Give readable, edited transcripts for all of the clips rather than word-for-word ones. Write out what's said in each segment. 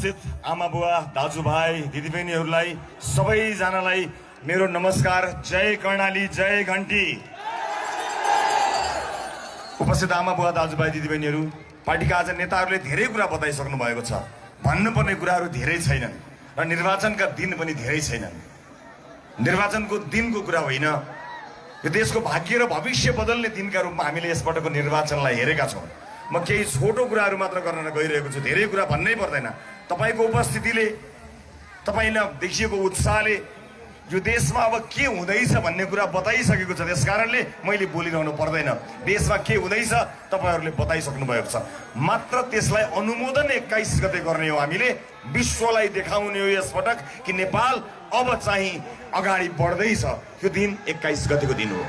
उपस्थित आमा बुवा दाजुभाइ दिदीबहिनीहरूलाई सबैजनालाई मेरो नमस्कार। जय कर्णाली, जय घन्टी। उपस्थित आमा बुवा दाजुभाइ दिदीबहिनीहरू, पार्टीका आज नेताहरूले धेरै कुरा बताइसक्नु भएको छ। भन्नुपर्ने कुराहरू धेरै छैनन् र निर्वाचनका दिन पनि धेरै छैनन्। निर्वाचनको दिनको कुरा होइन, यो देशको भाग्य र भविष्य बदल्ने दिनका रूपमा हामीले यसपटकको निर्वाचनलाई हेरेका छौँ। म केही छोटो कुराहरू मात्र गर्न गइरहेको छु, धेरै कुरा भन्नै पर्दैन। तपाईको उपस्थितिले, तपाईलाई देखिएको उत्साहले यो देशमा अब के हुँदैछ भन्ने कुरा बताइसकेको छ। त्यसकारणले मैले बोलिरहनु पर्दैन। देशमा के हुँदैछ तपाईहरूले बताइसक्नु भएको छ। मात्र त्यसलाई अनुमोदन 21 गते गर्ने हो। हामीले विश्वलाई देखाउने हो यसपटक कि नेपाल अब चाहिँ अगाडि बढ्दैछ। यो दिन 21 गतेको दिन हो।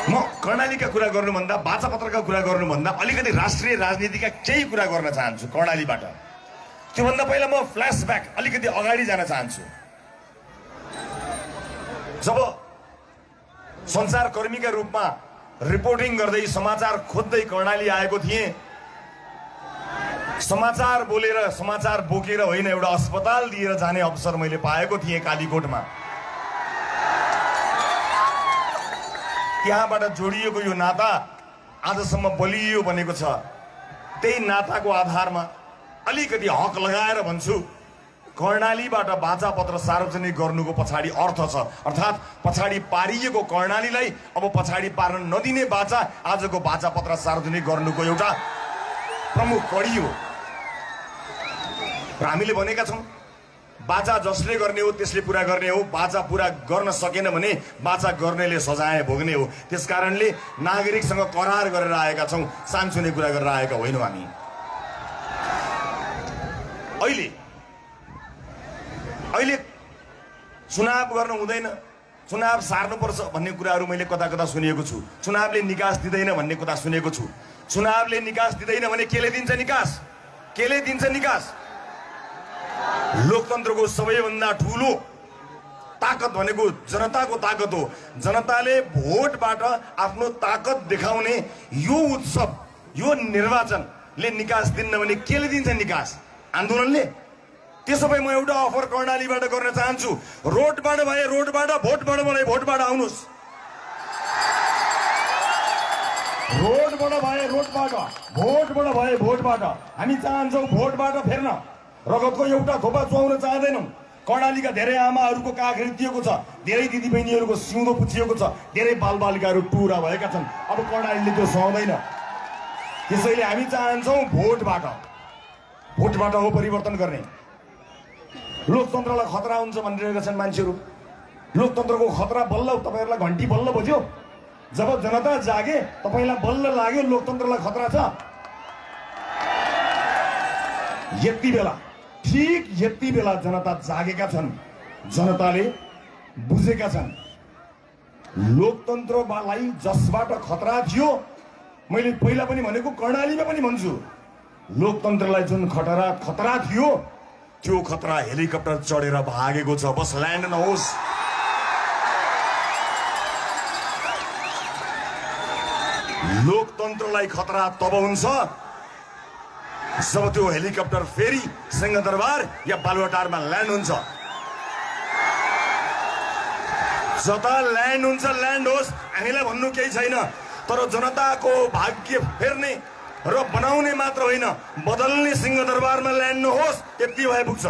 म कर्णालीका कुरा गर्नुभन्दा, बाचापत्रका कुरा गर्नुभन्दा अलिकति राष्ट्रिय राजनीतिका केही कुरा गर्न चाहन्छु कर्णालीबाट। त्योभन्दा पहिला म फ्ल्यासब्याक अलिकति अगाडि जान चाहन्छु। जब सञ्चारकर्मीका रूपमा रिपोर्टिङ गर्दै समाचार खोज्दै कर्णाली आएको थिएँ, समाचार बोलेर, समाचार बोकेर होइन, एउटा अस्पताल दिएर जाने अवसर मैले पाएको थिएँ कालीकोटमा। त्यहाँबाट जोडिएको यो नाता आजसम्म बलियो बनेको छ। त्यही नाताको आधारमा अलिकति हक लगाएर भन्छु, कर्णालीबाट बाचापत्र सार्वजनिक गर्नुको पछाडि अर्थ छ। अर्थात् पछाडि पारिएको कर्णालीलाई अब पछाडि पार्न नदिने बाचा आजको बाचापत्र सार्वजनिक गर्नुको एउटा प्रमुख कडी हो। र हामीले भनेका छौँ, बाचा जसले गर्ने हो त्यसले पुरा गर्ने हो। बाचा पुरा गर्न सकेन भने बाचा गर्नेले सजाय भोग्ने हो। त्यसकारणले नागरिकसँग करार गरेर आएका छौँ, सानसुने कुरा गरेर आएका होइनौँ हामी। अहिले चुनाव गर्न हुँदैन, चुनाव सार्नुपर्छ भन्ने कुराहरू मैले कता कता सुनेको छु। चुनावले निकास दिँदैन भन्ने कुरा सुनेको छु। चुनावले निकास दिँदैन भने केले दिन्छ निकास? केले दिन्छ निकास? लोकतन्त्रको सबैभन्दा ठुलो ताकत भनेको जनताको ताकत हो। जनताले भोटबाट आफ्नो ताकत देखाउने यो उत्सव, यो निर्वाचनले निकास दिन्न भने केले दिन्छ निकास? आन्दोलनले। त्यसो भए म एउटा अफर कर्णालीबाट गर्न चाहन्छु, रोडबाट भए रोडबाट, भोटबाट भए भोटबाट आउनुहोस्। रोडबाट भए रोडबाट, भोटबाट भए भोटबाट। हामी चाहन्छौँ भोटबाट फेर्न। रगतको एउटा थोपा चुहाउन चाहँदैनौँ। कर्णालीका धेरै आमाहरूको काख रित्तिएको छ, धेरै दिदीबहिनीहरूको सिउँदो पुछिएको छ, धेरै बालबालिकाहरू टुरा भएका छन्। अब कर्णालीले त्यो सहँदैन। त्यसैले हामी चाहन्छौँ भोटबाट। भोटबाट हो परिवर्तन गर्ने। लोकतन्त्रलाई खतरा हुन्छ भनिरहेका छन् मान्छेहरू। लोकतन्त्रको खतरा बल्ल तपाईँहरूलाई घन्टी बल्ल बज्यो जब जनता जागे, तपाईँलाई बल्ल लाग्यो लोकतन्त्रलाई खतरा छ। यति बेला, ठिक यति बेला जनता जागेका छन्, जनताले बुझेका छन् लोकतन्त्रलाई जसबाट खतरा थियो। मैले पहिला पनि भनेको, कर्णालीमा पनि भन्छु, लोकतन्त्रलाई जुन खतरा थियो त्यो खतरा हेलिकप्टर चढेर भागेको छ। बस ल्यान्ड नहोस्। लोकतन्त्रलाई खतरा तब हुन्छ जब त्यो हेलिकप्टर फेरि सिंहदरबार या बालुवाटारमा ल्यान्ड हुन्छ। जता ल्यान्ड हुन्छ ल्यान्ड होस्, हामीलाई भन्नु केही छैन। तर जनताको भाग्य फेर्ने र बनाउने मात्र होइन, बदल्ने सिंहदरबारमा ल्यान्ड नहोस्, यति भए पुग्छ।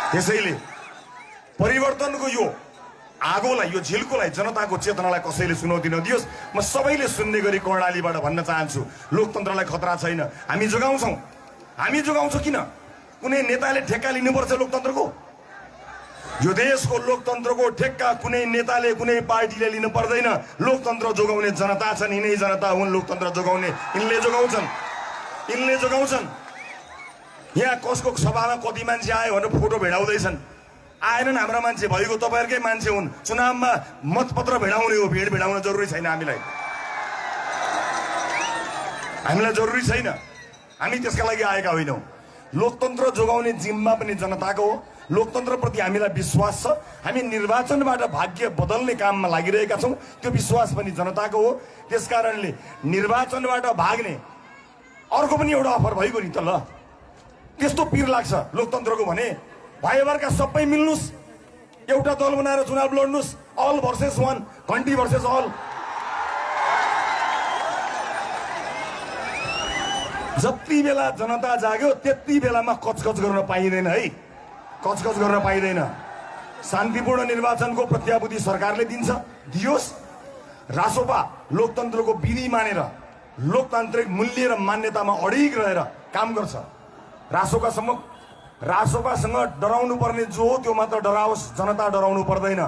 त्यसैले परिवर्तनको यो आगोलाई, यो झिल्कोलाई, जनताको चेतनालाई कसैले चुनौती नदियोस्। म सबैले सुन्ने गरी कर्णालीबाट भन्न चाहन्छु, लोकतन्त्रलाई खतरा छैन। हामी जोगाउँछौँ। हामी जोगाउँछौँ किन? कुनै नेताले ठेक्का लिनुपर्छ लोकतन्त्रको? यो देशको लोकतन्त्रको ठेक्का कुनै नेताले, कुनै पार्टीले लिनु पर्दैन। लोकतन्त्र जोगाउने जनता छन्, यिनै जनता हुन् लोकतन्त्र जोगाउने। यिनले जोगाउँछन्, यिनले जोगाउँछन्। यहाँ कसको सभामा कति मान्छे आयो भनेर फोटो भेडाउँदैछन्। आएनन् हाम्रा मान्छे, भइगयो तपाईँहरूकै मान्छे हुन्। चुनावमा मतपत्र भेडाउने हो, भिड भेडाउन जरुरी छैन। हामीलाई जरुरी छैन। हामी त्यसका लागि आएका होइनौँ। लोकतन्त्र जोगाउने जिम्मा पनि जनताको हो। लोकतन्त्रप्रति हामीलाई विश्वास छ। हामी निर्वाचनबाट भाग्य बदल्ने काममा लागिरहेका छौँ। त्यो विश्वास पनि जनताको हो। त्यसकारणले निर्वाचनबाट भाग्ने अर्को पनि एउटा अफर भइगयो नि त ल। त्यस्तो पिर लाग्छ लोकतन्त्रको भने भाइभरका सबै मिल्नुस्, एउटा दल बनाएर चुनाव लड्नुस्, अल भर्सेस वान, घन्टी भर्सेस अल। जति बेला जनता जाग्यो त्यति बेलामा कचकच गर्न पाइँदैन है, कचकच गर्न पाइँदैन। शान्तिपूर्ण निर्वाचनको प्रत्याभूति सरकारले दिन्छ, दियोस्। रासोपा लोकतन्त्रको विधि मानेर लोकतान्त्रिक मूल्य र मान्यतामा अडिग रहेर काम गर्छ। रासोपासँग डराउनु पर्ने जो हो त्यो मात्र डराओस्, जनता डराउनु पर्दैन।